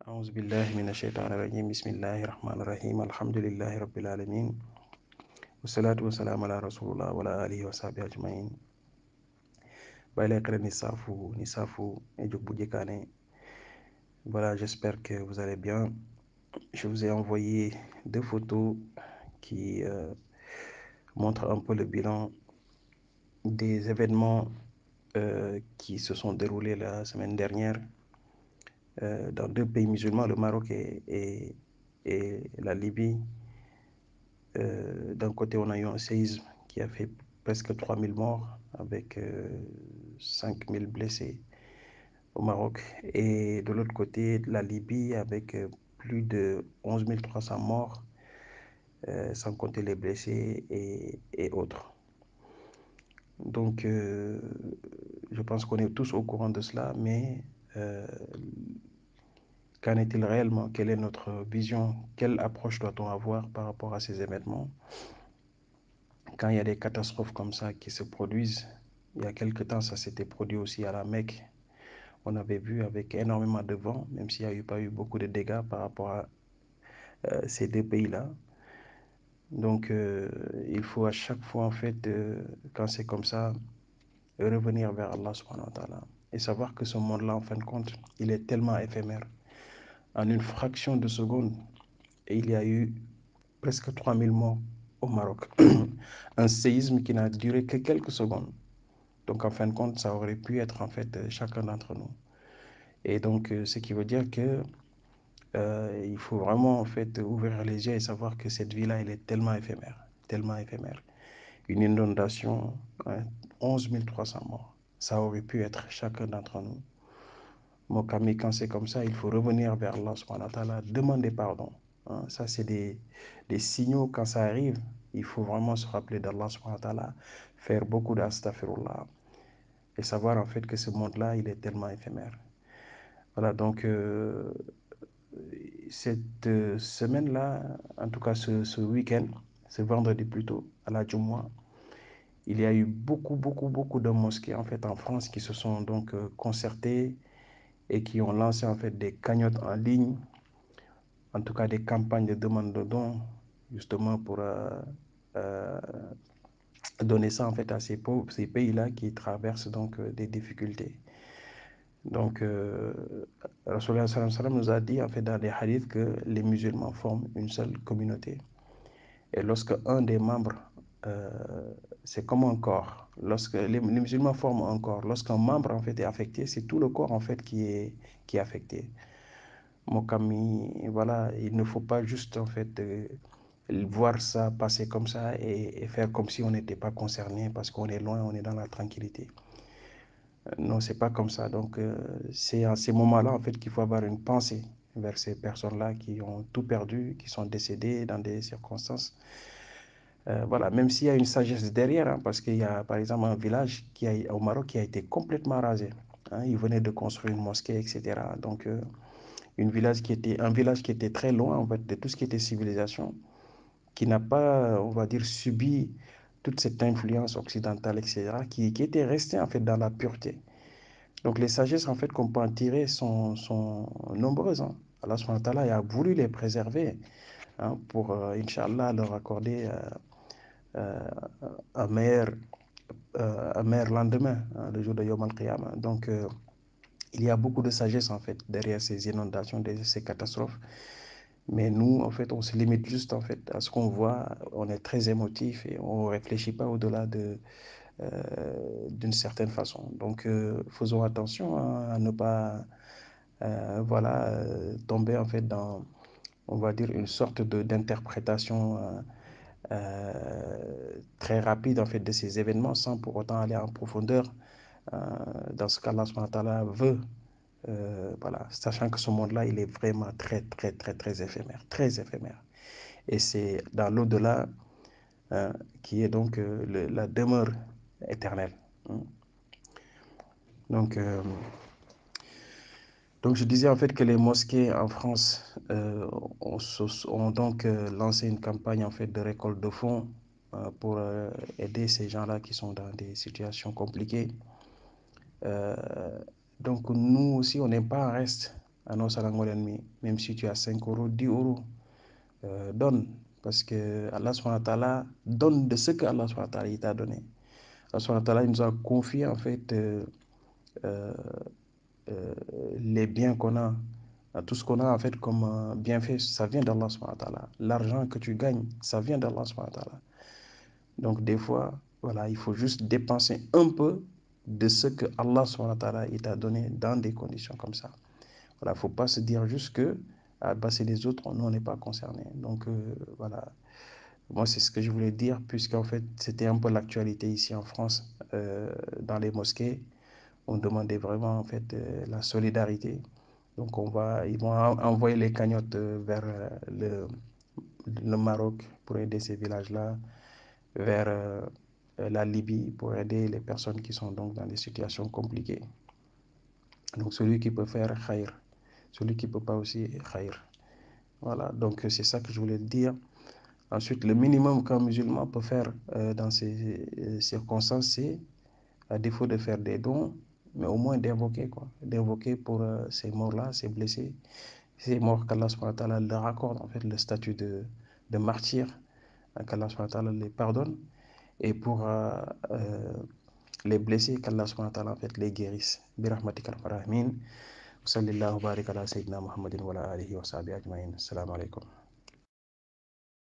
أعوذ بالله من الشيطان الرجيم بسم الله الرحمن الرحيم الحمد لله رب العالمين والصلاة والسلام على رسول الله وعلى آله وصحبه أجمعين. Voilà, j'espère que vous allez bien. Je vous ai envoyé deux photos qui montrent un peu le bilan des événements qui se sont déroulés la semaine dernière dans deux pays musulmans, le Maroc et la Libye. D'un côté, on a eu un séisme qui a fait presque 3000 morts avec 5000 blessés au Maroc. Et de l'autre côté, la Libye avec plus de 11 300 morts, sans compter les blessés et autres. Donc, je pense qu'on est tous au courant de cela, mais qu'en est-il réellement? Quelle est notre vision? Quelle approche doit-on avoir par rapport à ces événements? Quand il y a des catastrophes comme ça qui se produisent, il y a quelque temps, ça s'était produit aussi à la Mecque. On avait vu avec énormément de vent, même s'il n'y a pas eu beaucoup de dégâts par rapport à ces deux pays-là. Donc, il faut à chaque fois, en fait, quand c'est comme ça, revenir vers Allah subhanahu wa ta'ala et savoir que ce monde-là, en fin de compte, il est tellement éphémère. En une fraction de seconde, il y a eu presque 3000 morts au Maroc. Un séisme qui n'a duré que quelques secondes. Donc, en fin de compte, ça aurait pu être, en fait, chacun d'entre nous. Et donc, ce qui veut dire que il faut vraiment, en fait, ouvrir les yeux et savoir que cette vie-là, elle est tellement éphémère, tellement éphémère. Une inondation, 11 300 morts. Ça aurait pu être chacun d'entre nous. Mon Kami, quand c'est comme ça, il faut revenir vers Allah subhanahu wa ta'ala, demander pardon. Ça, c'est des signaux quand ça arrive. Il faut vraiment se rappeler d'Allah subhanahu wa ta'ala, faire beaucoup d'astaghfirullah et savoir en fait que ce monde-là, il est tellement éphémère. Voilà, donc cette semaine-là, en tout cas ce week-end, ce vendredi plutôt, à la Jumu'ah, il y a eu beaucoup de mosquées en fait en France qui se sont donc concertées et qui ont lancé en fait des cagnottes en ligne, en tout cas des campagnes de demande de dons, justement pour donner ça en fait à ces pays-là qui traversent donc des difficultés. Donc, Rasulullah sallallahu alayhi wa sallam nous a dit en fait dans les hadiths que les musulmans forment une seule communauté. Et lorsque un des membres, c'est comme un corps, lorsque les musulmans forment un corps, lorsqu'un membre en fait est affecté, c'est tout le corps en fait qui est affecté. Mon Kami, voilà, il ne faut pas juste en fait voir ça passer comme ça et faire comme si on n'était pas concerné parce qu'on est loin, on est dans la tranquillité. Non, c'est pas comme ça. Donc, c'est à ces moments-là, en fait, qu'il faut avoir une pensée vers ces personnes-là qui ont tout perdu, qui sont décédées dans des circonstances. Voilà, même s'il y a une sagesse derrière, hein, parce qu'il y a, par exemple, un village au Maroc qui a été complètement rasé. Hein, ils venaient de construire une mosquée, etc. Donc, un village qui était très loin, en fait, de tout ce qui était civilisation, qui n'a pas, on va dire, subi toute cette influence occidentale, etc., qui était resté, en fait, dans la pureté. Donc les sagesses en fait qu'on peut en tirer sont nombreuses. Hein. Allah subhanahu wa ta'ala a voulu les préserver pour, Inch'Allah, leur accorder un meilleur lendemain, le jour de Yom Al-Qiyamah. Donc il y a beaucoup de sagesse en fait derrière ces inondations, derrière ces catastrophes. Mais nous, en fait, on se limite juste en fait à ce qu'on voit. On est très émotif et on ne réfléchit pas au-delà d'une certaine façon. Donc, faisons attention à ne pas tomber en fait dans, on va dire, une sorte d'interprétation très rapide en fait de ces événements sans pour autant aller en profondeur dans ce qu'Allah subhanahu wa ta'ala veut. Voilà, sachant que ce monde-là, il est vraiment très éphémère, très éphémère. Et c'est dans l'au-delà qui est donc la demeure éternelle. Donc, je disais en fait que les mosquées en France ont donc lancé une campagne en fait de récolte de fonds pour aider ces gens-là qui sont dans des situations compliquées. Donc nous aussi, on n'est pas en reste. annonce à l'ennemi, même si tu as 5 euros, 10 euros, donne. Parce que Allah subhanahu wa ta'ala donne de ce que Allah subhanahu wa ta'ala t'a donné. Allah subhanahu wa ta'ala il nous a confié en fait les biens qu'on a, tout ce qu'on a en fait comme bienfait, ça vient d'Allah subhanahu wa ta'ala. L'argent que tu gagnes, ça vient d'Allah subhanahu wa ta'ala. Donc des fois, voilà, il faut juste dépenser un peu de ce que Allah subhanahu wa ta'ala t'a donné dans des conditions comme ça. Voilà, il ne faut pas se dire juste que bah, c'est les autres, nous on n'est pas concernés. Donc voilà, moi c'est ce que je voulais dire, puisqu'en fait c'était un peu l'actualité ici en France, dans les mosquées. On demandait vraiment en fait la solidarité. Donc ils vont envoyer les cagnottes vers le Maroc pour aider ces villages-là, vers la Libye pour aider les personnes qui sont donc dans des situations compliquées. Donc celui qui peut faire khair, celui qui ne peut pas aussi khair. Voilà, donc c'est ça que je voulais dire. Ensuite, le minimum qu'un musulman peut faire dans ces circonstances, c'est, à défaut de faire des dons, mais au moins d'invoquer, quoi. D'invoquer pour ces morts-là, ces blessés, ces morts qu'Allah subhanahu wa ta'ala leur accorde en fait le statut de martyr, qu'Allah subhanahu wa ta'ala les pardonne, et pour les blessés, qu'Allah subhanahu wa ta'ala en fait les guérisse. Birahmatika ar-rahmin. Sallallahu barik ala sayyidina Muhammadin wa ala alihi wa sahbihi ajma'in. Assalamu alaikum.